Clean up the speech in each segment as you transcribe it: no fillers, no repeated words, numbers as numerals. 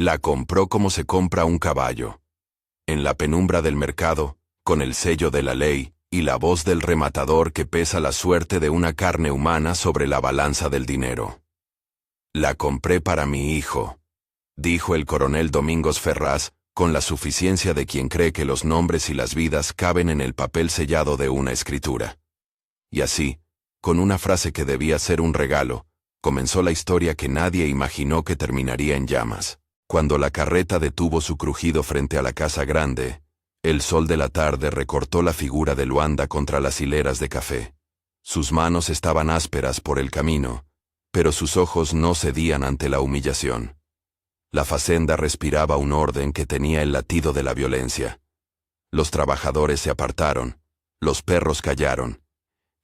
La compró como se compra un caballo. En la penumbra del mercado, con el sello de la ley, y la voz del rematador que pesa la suerte de una carne humana sobre la balanza del dinero. La compré para mi hijo, dijo el coronel Domingos Ferraz, con la suficiencia de quien cree que los nombres y las vidas caben en el papel sellado de una escritura. Y así, con una frase que debía ser un regalo, comenzó la historia que nadie imaginó que terminaría en llamas. Cuando la carreta detuvo su crujido frente a la casa grande, el sol de la tarde recortó la figura de Luanda contra las hileras de café. Sus manos estaban ásperas por el camino, pero sus ojos no cedían ante la humillación. La facenda respiraba un orden que tenía el latido de la violencia. Los trabajadores se apartaron, los perros callaron,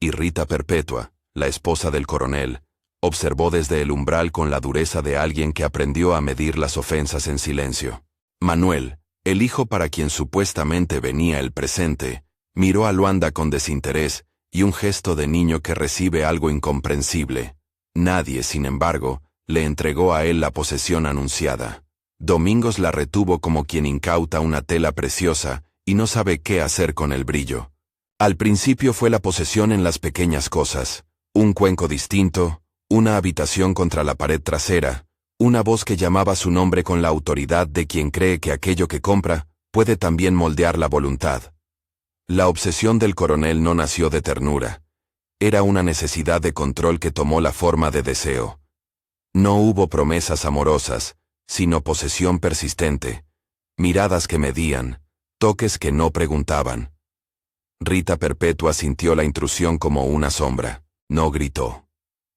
y Rita Perpetua, la esposa del coronel, observó desde el umbral con la dureza de alguien que aprendió a medir las ofensas en silencio. Manuel, el hijo para quien supuestamente venía el presente, miró a Luanda con desinterés y un gesto de niño que recibe algo incomprensible. Nadie, sin embargo, le entregó a él la posesión anunciada. Domingos la retuvo como quien incauta una tela preciosa y no sabe qué hacer con el brillo. Al principio fue la posesión en las pequeñas cosas, un cuenco distinto, una habitación contra la pared trasera, una voz que llamaba su nombre con la autoridad de quien cree que aquello que compra puede también moldear la voluntad. La obsesión del coronel no nació de ternura. Era una necesidad de control que tomó la forma de deseo. No hubo promesas amorosas, sino posesión persistente, miradas que medían, toques que no preguntaban. Rita Perpetua sintió la intrusión como una sombra, no gritó.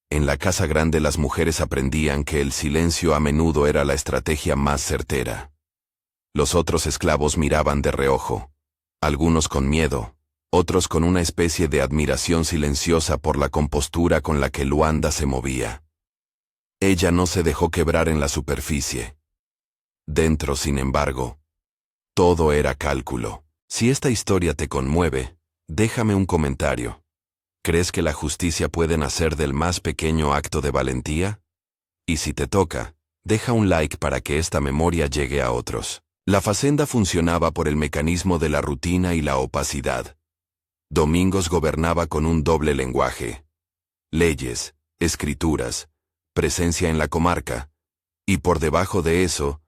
En la casa grande las mujeres aprendían que el silencio a menudo era la estrategia más certera. Los otros esclavos miraban de reojo, algunos con miedo, otros con una especie de admiración silenciosa por la compostura con la que Luanda se movía. Ella no se dejó quebrar en la superficie. Dentro, sin embargo, todo era cálculo. Si esta historia te conmueve, déjame un comentario. ¿Crees que la justicia puede nacer del más pequeño acto de valentía? Y si te toca, deja un like para que esta memoria llegue a otros. La facenda funcionaba por el mecanismo de la rutina y la opacidad. Domingos gobernaba con un doble lenguaje. Leyes, escrituras, presencia en la comarca, y por debajo de eso,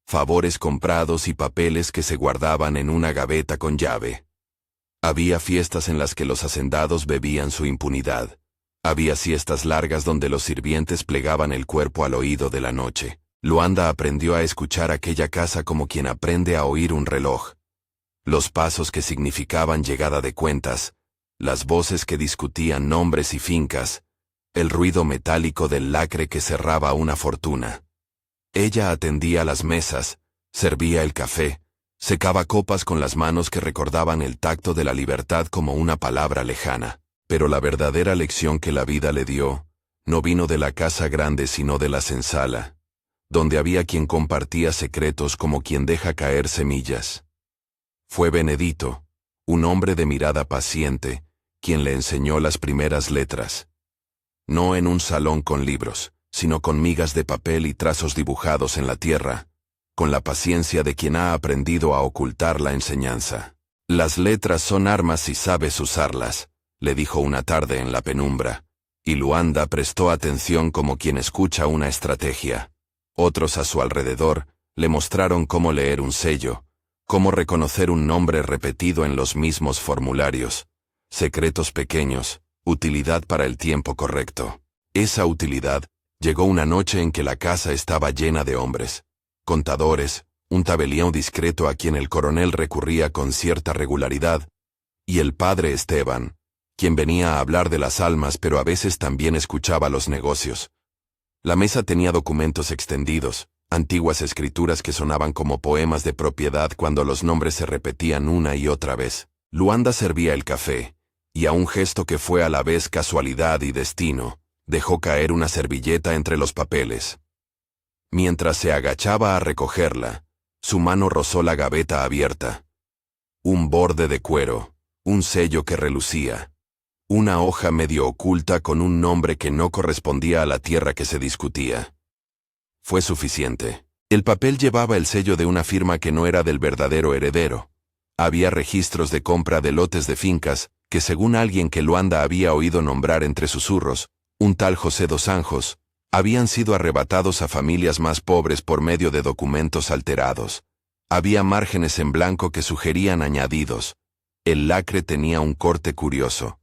favores comprados y papeles que se guardaban en una gaveta con llave. Había fiestas en las que los hacendados bebían su impunidad. Había siestas largas donde los sirvientes plegaban el cuerpo al oído de la noche. Luanda aprendió a escuchar aquella casa como quien aprende a oír un reloj. Los pasos que significaban llegada de cuentas, las voces que discutían nombres y fincas, el ruido metálico del lacre que cerraba una fortuna. Ella atendía las mesas, servía el café, secaba copas con las manos que recordaban el tacto de la libertad como una palabra lejana. Pero la verdadera lección que la vida le dio, no vino de la casa grande sino de la senzala, donde había quien compartía secretos como quien deja caer semillas. Fue Benedito, un hombre de mirada paciente, quien le enseñó las primeras letras. No en un salón con libros, sino con migas de papel y trazos dibujados en la tierra, con la paciencia de quien ha aprendido a ocultar la enseñanza. Las letras son armas si sabes usarlas, le dijo una tarde en la penumbra, y Luanda prestó atención como quien escucha una estrategia. Otros a su alrededor le mostraron cómo leer un sello, cómo reconocer un nombre repetido en los mismos formularios, secretos pequeños, utilidad para el tiempo correcto. Esa utilidad llegó una noche en que la casa estaba llena de hombres, contadores, un tabelión discreto a quien el coronel recurría con cierta regularidad, y el padre Esteban, quien venía a hablar de las almas pero a veces también escuchaba los negocios. La mesa tenía documentos extendidos, antiguas escrituras que sonaban como poemas de propiedad cuando los nombres se repetían una y otra vez. Luanda servía el café, y a un gesto que fue a la vez casualidad y destino, dejó caer una servilleta entre los papeles. Mientras se agachaba a recogerla, su mano rozó la gaveta abierta. Un borde de cuero, un sello que relucía. Una hoja medio oculta con un nombre que no correspondía a la tierra que se discutía. Fue suficiente. El papel llevaba el sello de una firma que no era del verdadero heredero. Había registros de compra de lotes de fincas, que según alguien que Luanda había oído nombrar entre susurros, un tal José dos Anjos, habían sido arrebatados a familias más pobres por medio de documentos alterados. Había márgenes en blanco que sugerían añadidos. El lacre tenía un corte curioso.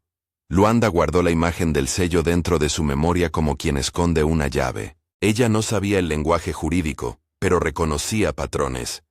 Luanda guardó la imagen del sello dentro de su memoria como quien esconde una llave. Ella no sabía el lenguaje jurídico, pero reconocía patrones.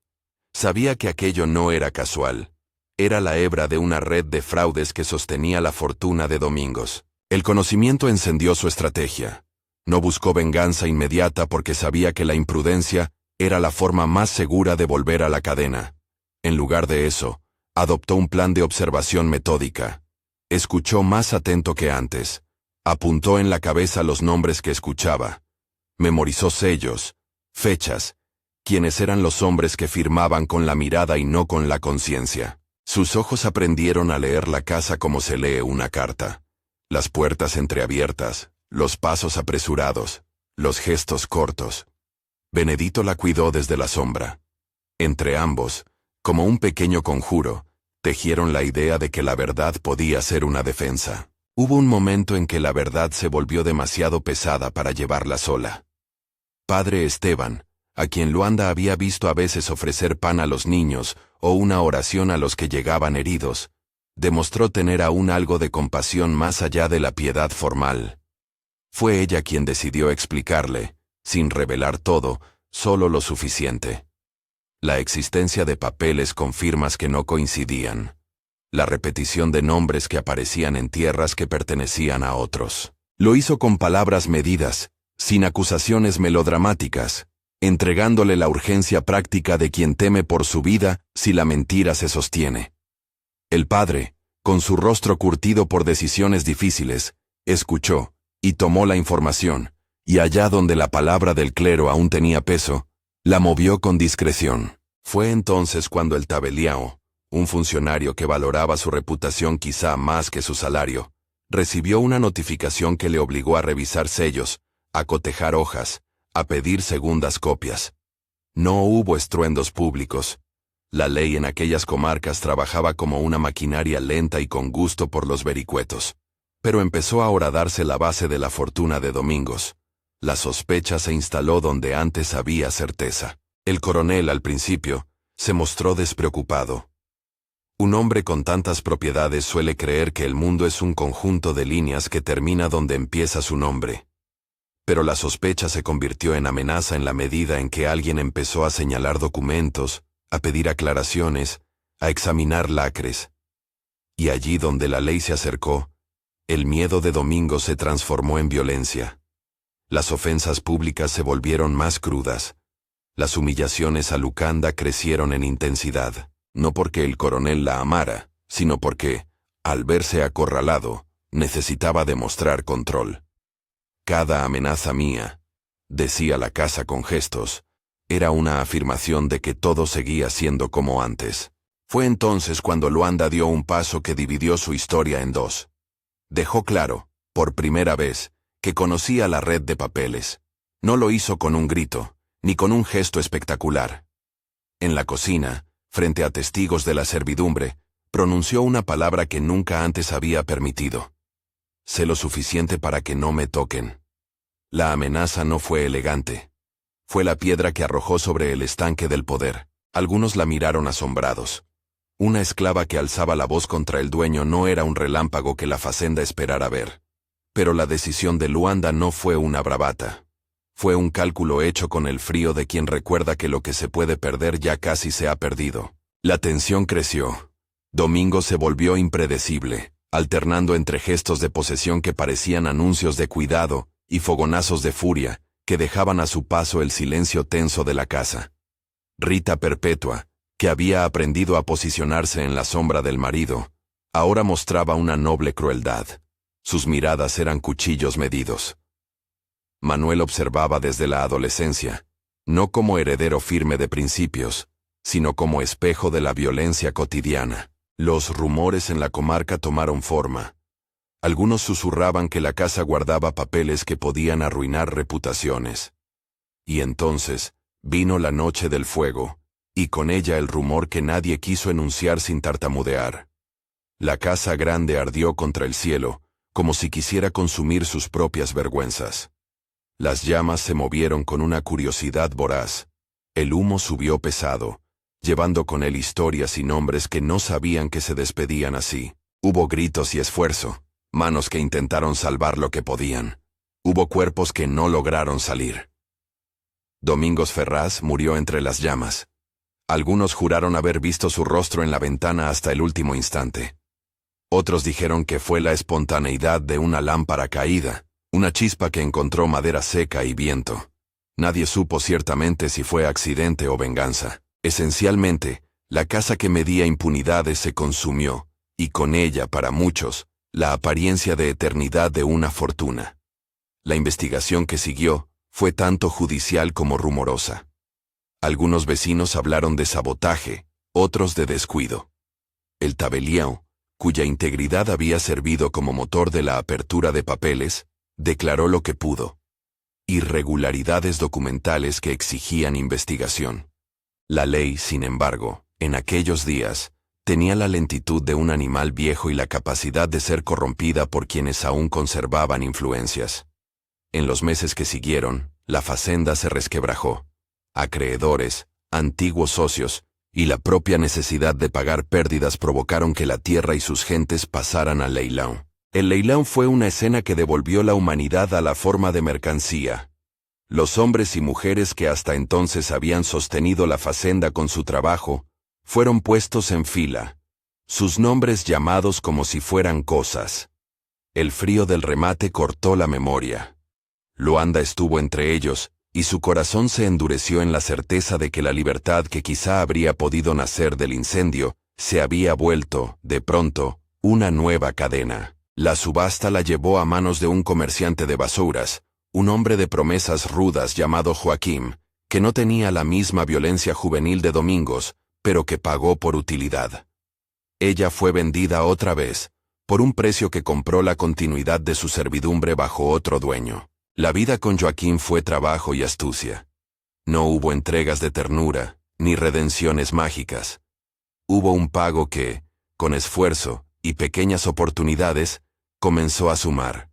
Sabía que aquello no era casual. Era la hebra de una red de fraudes que sostenía la fortuna de Domingos. El conocimiento encendió su estrategia. No buscó venganza inmediata porque sabía que la imprudencia era la forma más segura de volver a la cadena. En lugar de eso, adoptó un plan de observación metódica. Escuchó más atento que antes. Apuntó en la cabeza los nombres que escuchaba. Memorizó sellos, fechas, quiénes eran los hombres que firmaban con la mirada y no con la conciencia. Sus ojos aprendieron a leer la casa como se lee una carta. Las puertas entreabiertas, los pasos apresurados, los gestos cortos. Benedito la cuidó desde la sombra. Entre ambos, como un pequeño conjuro, tejieron la idea de que la verdad podía ser una defensa. Hubo un momento en que la verdad se volvió demasiado pesada para llevarla sola. Padre Esteban, a quien Luanda había visto a veces ofrecer pan a los niños o una oración a los que llegaban heridos, demostró tener aún algo de compasión más allá de la piedad formal. Fue ella quien decidió explicarle, sin revelar todo, solo lo suficiente. La existencia de papeles con firmas que no coincidían. La repetición de nombres que aparecían en tierras que pertenecían a otros. Lo hizo con palabras medidas, sin acusaciones melodramáticas, entregándole la urgencia práctica de quien teme por su vida si la mentira se sostiene. El padre, con su rostro curtido por decisiones difíciles, escuchó y tomó la información, y allá donde la palabra del clero aún tenía peso, la movió con discreción. Fue entonces cuando el tabelião, un funcionario que valoraba su reputación quizá más que su salario, recibió una notificación que le obligó a revisar sellos, a cotejar hojas, a pedir segundas copias. No hubo estruendos públicos. La ley en aquellas comarcas trabajaba como una maquinaria lenta y con gusto por los vericuetos. Pero empezó a horadarse la base de la fortuna de Domingos. La sospecha se instaló donde antes había certeza. El coronel, al principio, se mostró despreocupado. Un hombre con tantas propiedades suele creer que el mundo es un conjunto de líneas que termina donde empieza su nombre. Pero la sospecha se convirtió en amenaza en la medida en que alguien empezó a señalar documentos, a pedir aclaraciones, a examinar lacres. Y allí donde la ley se acercó, el miedo de Domingos se transformó en violencia. Las ofensas públicas se volvieron más crudas. Las humillaciones a Lucanda crecieron en intensidad, no porque el coronel la amara, sino porque, al verse acorralado, necesitaba demostrar control. Cada amenaza mía, decía la casa con gestos, era una afirmación de que todo seguía siendo como antes. Fue entonces cuando Luanda dio un paso que dividió su historia en dos. Dejó claro, por primera vez, que conocía la red de papeles. No lo hizo con un grito, ni con un gesto espectacular. En la cocina, frente a testigos de la servidumbre, pronunció una palabra que nunca antes había permitido. Sé lo suficiente para que no me toquen. La amenaza no fue elegante. Fue la piedra que arrojó sobre el estanque del poder. Algunos la miraron asombrados. Una esclava que alzaba la voz contra el dueño no era un relámpago que la facenda esperara ver. Pero la decisión de Luanda no fue una bravata. Fue un cálculo hecho con el frío de quien recuerda que lo que se puede perder ya casi se ha perdido. La tensión creció. Domingo se volvió impredecible, alternando entre gestos de posesión que parecían anuncios de cuidado y fogonazos de furia que dejaban a su paso el silencio tenso de la casa. Rita Perpetua, que había aprendido a posicionarse en la sombra del marido, ahora mostraba una noble crueldad. Sus miradas eran cuchillos medidos. Manuel observaba desde la adolescencia, no como heredero firme de principios, sino como espejo de la violencia cotidiana. Los rumores en la comarca tomaron forma. Algunos susurraban que la casa guardaba papeles que podían arruinar reputaciones. Y entonces, Vino la noche del fuego, y con ella el rumor que nadie quiso enunciar sin tartamudear. La casa grande ardió contra el cielo, como si quisiera consumir sus propias vergüenzas. Las llamas se movieron con una curiosidad voraz. El humo subió pesado, llevando con él historias y nombres que no sabían que se despedían así. Hubo gritos y esfuerzo, manos que intentaron salvar lo que podían. Hubo cuerpos que no lograron salir. Domingos Ferraz murió entre las llamas. Algunos juraron haber visto su rostro en la ventana hasta el último instante. Otros dijeron que fue la espontaneidad de una lámpara caída, una chispa que encontró madera seca y viento. Nadie supo ciertamente si fue accidente o venganza. Esencialmente, la casa que medía impunidades se consumió, y con ella, para muchos, la apariencia de eternidad de una fortuna. La investigación que siguió fue tanto judicial como rumorosa. Algunos vecinos hablaron de sabotaje, otros de descuido. El tabelião, cuya integridad había servido como motor de la apertura de papeles, declaró lo que pudo. Irregularidades documentales que exigían investigación. La ley, sin embargo, en aquellos días, tenía la lentitud de un animal viejo y la capacidad de ser corrompida por quienes aún conservaban influencias. En los meses que siguieron, la fazenda se resquebrajó. Acreedores, antiguos socios, y la propia necesidad de pagar pérdidas provocaron que la tierra y sus gentes pasaran al leilão. El leilão fue una escena que devolvió la humanidad a la forma de mercancía. Los hombres y mujeres que hasta entonces habían sostenido la fazenda con su trabajo, fueron puestos en fila, sus nombres llamados como si fueran cosas. El frío del remate cortó la memoria. Luanda estuvo entre ellos, y su corazón se endureció en la certeza de que la libertad que quizá habría podido nacer del incendio, se había vuelto, de pronto, una nueva cadena. La subasta la llevó a manos de un comerciante de basuras, un hombre de promesas rudas llamado Joaquim, que no tenía la misma violencia juvenil de Domingos, pero que pagó por utilidad. Ella fue vendida otra vez, por un precio que compró la continuidad de su servidumbre bajo otro dueño. La vida con Joaquín fue trabajo y astucia. No hubo entregas de ternura, ni redenciones mágicas. Hubo un pago que, con esfuerzo y pequeñas oportunidades, comenzó a sumar.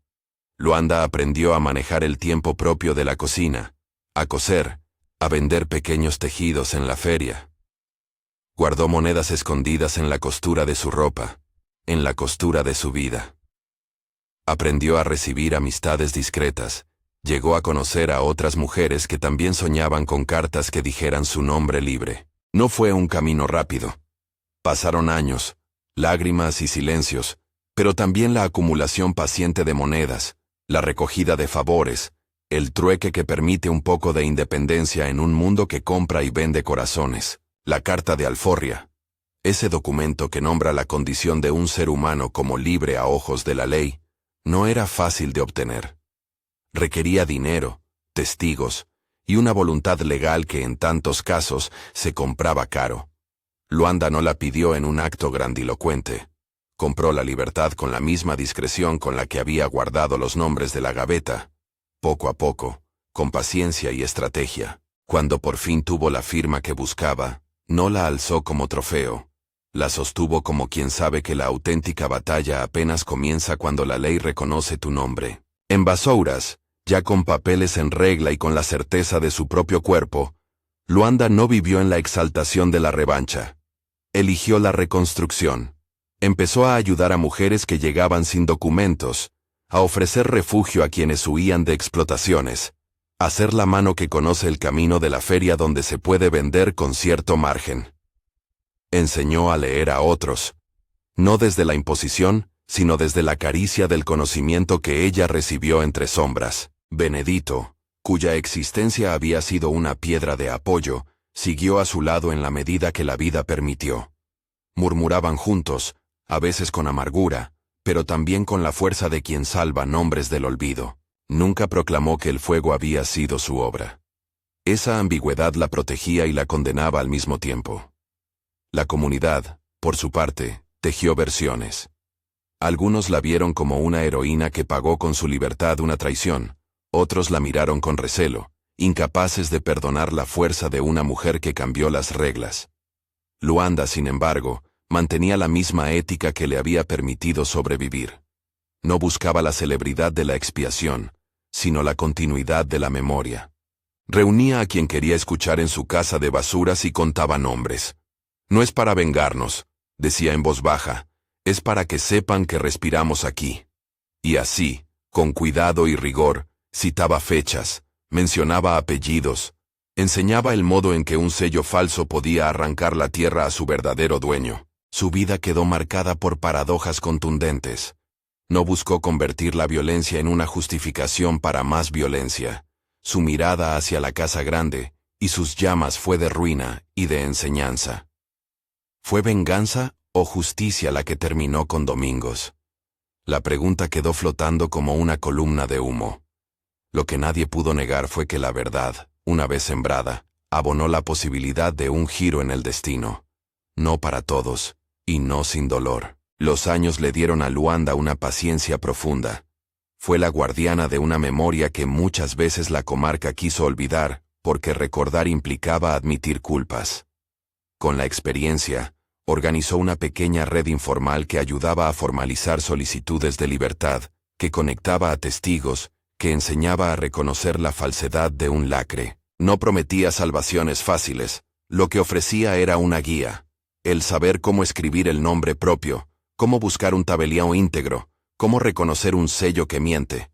Luanda aprendió a manejar el tiempo propio de la cocina, a coser, a vender pequeños tejidos en la feria. Guardó monedas escondidas en la costura de su ropa, en la costura de su vida. Aprendió a recibir amistades discretas. Llegó a conocer a otras mujeres que también soñaban con cartas que dijeran su nombre libre. No fue un camino rápido. Pasaron años, lágrimas y silencios, pero también la acumulación paciente de monedas, la recogida de favores, el trueque que permite un poco de independencia en un mundo que compra y vende corazones. La Carta de Alforria, ese documento que nombra la condición de un ser humano como libre a ojos de la ley, no era fácil de obtener. Requería dinero, testigos, y una voluntad legal que en tantos casos se compraba caro. Luanda no la pidió en un acto grandilocuente. Compró la libertad con la misma discreción con la que había guardado los nombres de la gaveta. Poco a poco, con paciencia y estrategia. Cuando por fin tuvo la firma que buscaba, no la alzó como trofeo. La sostuvo como quien sabe que la auténtica batalla apenas comienza cuando la ley reconoce tu nombre. En Basouras, ya con papeles en regla y con la certeza de su propio cuerpo, Luanda no vivió en la exaltación de la revancha. Eligió la reconstrucción. Empezó a ayudar a mujeres que llegaban sin documentos, a ofrecer refugio a quienes huían de explotaciones, a ser la mano que conoce el camino de la feria donde se puede vender con cierto margen. Enseñó a leer a otros, no desde la imposición, sino desde la caricia del conocimiento que ella recibió entre sombras. Benedito, cuya existencia había sido una piedra de apoyo, siguió a su lado en la medida que la vida permitió. Murmuraban juntos, a veces con amargura, pero también con la fuerza de quien salva nombres del olvido. Nunca proclamó que el fuego había sido su obra. Esa ambigüedad la protegía y la condenaba al mismo tiempo. La comunidad, por su parte, tejió versiones. Algunos la vieron como una heroína que pagó con su libertad una traición, otros la miraron con recelo, incapaces de perdonar la fuerza de una mujer que cambió las reglas. Luanda, sin embargo, mantenía la misma ética que le había permitido sobrevivir. No buscaba la celebridad de la expiación, sino la continuidad de la memoria. Reunía a quien quería escuchar en su casa de basuras y contaba nombres. No es para vengarnos, decía en voz baja, es para que sepan que respiramos aquí. Y así, con cuidado y rigor, citaba fechas, mencionaba apellidos, enseñaba el modo en que un sello falso podía arrancar la tierra a su verdadero dueño. Su vida quedó marcada por paradojas contundentes. No buscó convertir la violencia en una justificación para más violencia. Su mirada hacia la casa grande, y sus llamas fue de ruina y de enseñanza. ¿Fue venganza o justicia la que terminó con Domingos? La pregunta quedó flotando como una columna de humo. Lo que nadie pudo negar fue que la verdad, una vez sembrada, abonó la posibilidad de un giro en el destino. No para todos, y no sin dolor. Los años le dieron a Luanda una paciencia profunda. Fue la guardiana de una memoria que muchas veces la comarca quiso olvidar, porque recordar implicaba admitir culpas. Con la experiencia, organizó una pequeña red informal que ayudaba a formalizar solicitudes de libertad, que conectaba a testigos, que enseñaba a reconocer la falsedad de un lacre. No prometía salvaciones fáciles, lo que ofrecía era una guía. El saber cómo escribir el nombre propio, cómo buscar un tabelião íntegro, cómo reconocer un sello que miente.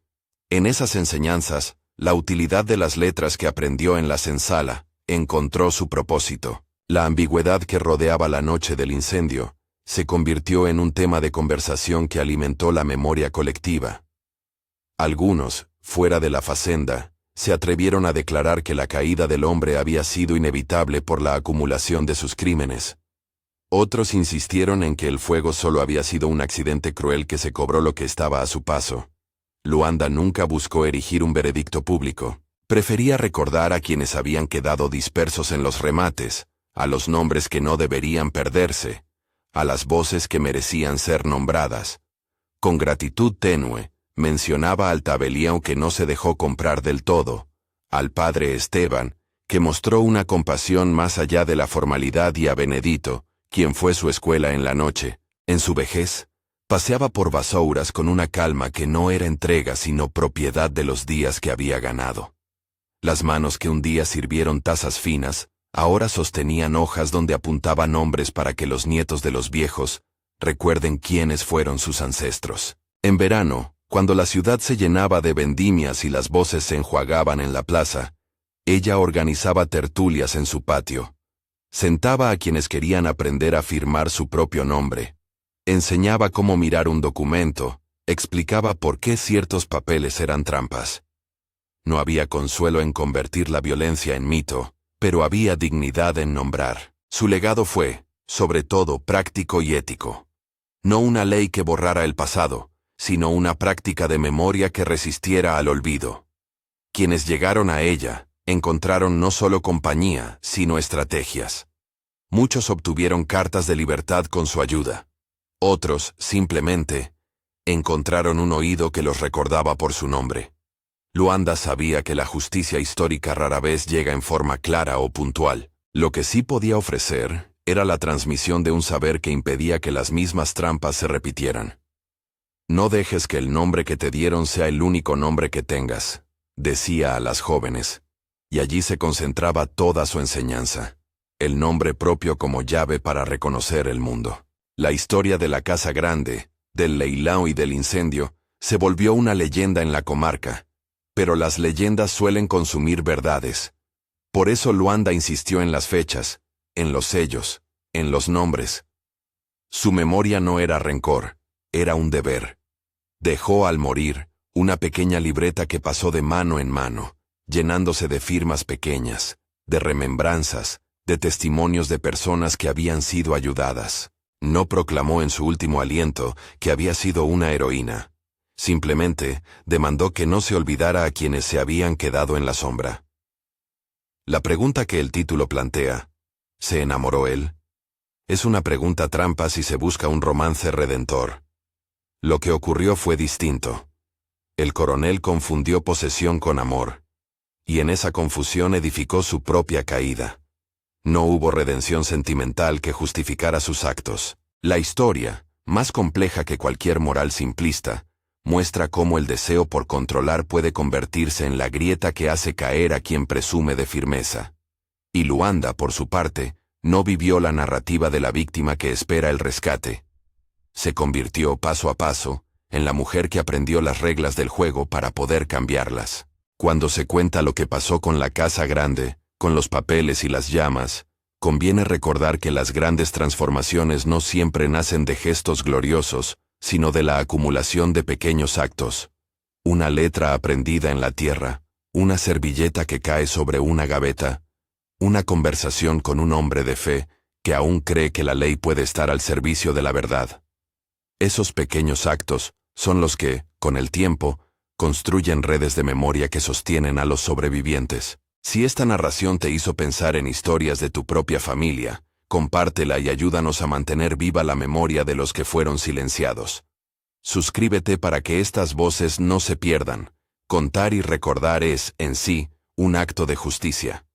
En esas enseñanzas, la utilidad de las letras que aprendió en la senzala encontró su propósito. La ambigüedad que rodeaba la noche del incendio se convirtió en un tema de conversación que alimentó la memoria colectiva. Algunos, fuera de la facenda, se atrevieron a declarar que la caída del hombre había sido inevitable por la acumulación de sus crímenes. Otros insistieron en que el fuego solo había sido un accidente cruel que se cobró lo que estaba a su paso. Luanda nunca buscó erigir un veredicto público. Prefería recordar a quienes habían quedado dispersos en los remates, a los nombres que no deberían perderse, a las voces que merecían ser nombradas. Con gratitud tenue, mencionaba al tabelião que no se dejó comprar del todo, al padre Esteban, que mostró una compasión más allá de la formalidad, y a Benedito, quien fue su escuela en la noche. En su vejez, paseaba por Basouras con una calma que no era entrega sino propiedad de los días que había ganado. Las manos que un día sirvieron tazas finas, ahora sostenían hojas donde apuntaban nombres para que los nietos de los viejos recuerden quiénes fueron sus ancestros. En verano, cuando la ciudad se llenaba de vendimias y las voces se enjuagaban en la plaza, ella organizaba tertulias en su patio. Sentaba a quienes querían aprender a firmar su propio nombre. Enseñaba cómo mirar un documento, explicaba por qué ciertos papeles eran trampas. No había consuelo en convertir la violencia en mito, pero había dignidad en nombrar. Su legado fue, sobre todo, práctico y ético. No una ley que borrara el pasado, sino una práctica de memoria que resistiera al olvido. Quienes llegaron a ella, encontraron no solo compañía, sino estrategias. Muchos obtuvieron cartas de libertad con su ayuda. Otros, simplemente, encontraron un oído que los recordaba por su nombre. Luanda sabía que la justicia histórica rara vez llega en forma clara o puntual. Lo que sí podía ofrecer era la transmisión de un saber que impedía que las mismas trampas se repitieran. No dejes que el nombre que te dieron sea el único nombre que tengas, decía a las jóvenes. Y allí se concentraba toda su enseñanza. El nombre propio como llave para reconocer el mundo. La historia de la Casa Grande, del leilão y del incendio, se volvió una leyenda en la comarca. Pero las leyendas suelen consumir verdades. Por eso Luanda insistió en las fechas, en los sellos, en los nombres. Su memoria no era rencor, era un deber. Dejó al morir una pequeña libreta que pasó de mano en mano, llenándose de firmas pequeñas, de remembranzas, de testimonios de personas que habían sido ayudadas. No proclamó en su último aliento que había sido una heroína. Simplemente demandó que no se olvidara a quienes se habían quedado en la sombra. La pregunta que el título plantea, ¿se enamoró él?, es una pregunta trampa si se busca un romance redentor. Lo que ocurrió fue distinto. El coronel confundió posesión con amor. y en esa confusión edificó su propia caída. No hubo redención sentimental que justificara sus actos. La historia, más compleja que cualquier moral simplista, muestra cómo el deseo por controlar puede convertirse en la grieta que hace caer a quien presume de firmeza. Y Luanda, por su parte, no vivió la narrativa de la víctima que espera el rescate. Se convirtió, paso a paso, en la mujer que aprendió las reglas del juego para poder cambiarlas. Cuando se cuenta lo que pasó con la casa grande, con los papeles y las llamas, conviene recordar que las grandes transformaciones no siempre nacen de gestos gloriosos, sino de la acumulación de pequeños actos. Una letra aprendida en la tierra, una servilleta que cae sobre una gaveta, una conversación con un hombre de fe que aún cree que la ley puede estar al servicio de la verdad. Esos pequeños actos son los que, con el tiempo, construyen redes de memoria que sostienen a los sobrevivientes. Si esta narración te hizo pensar en historias de tu propia familia, compártela y ayúdanos a mantener viva la memoria de los que fueron silenciados. Suscríbete para que estas voces no se pierdan. Contar y recordar es, en sí, un acto de justicia.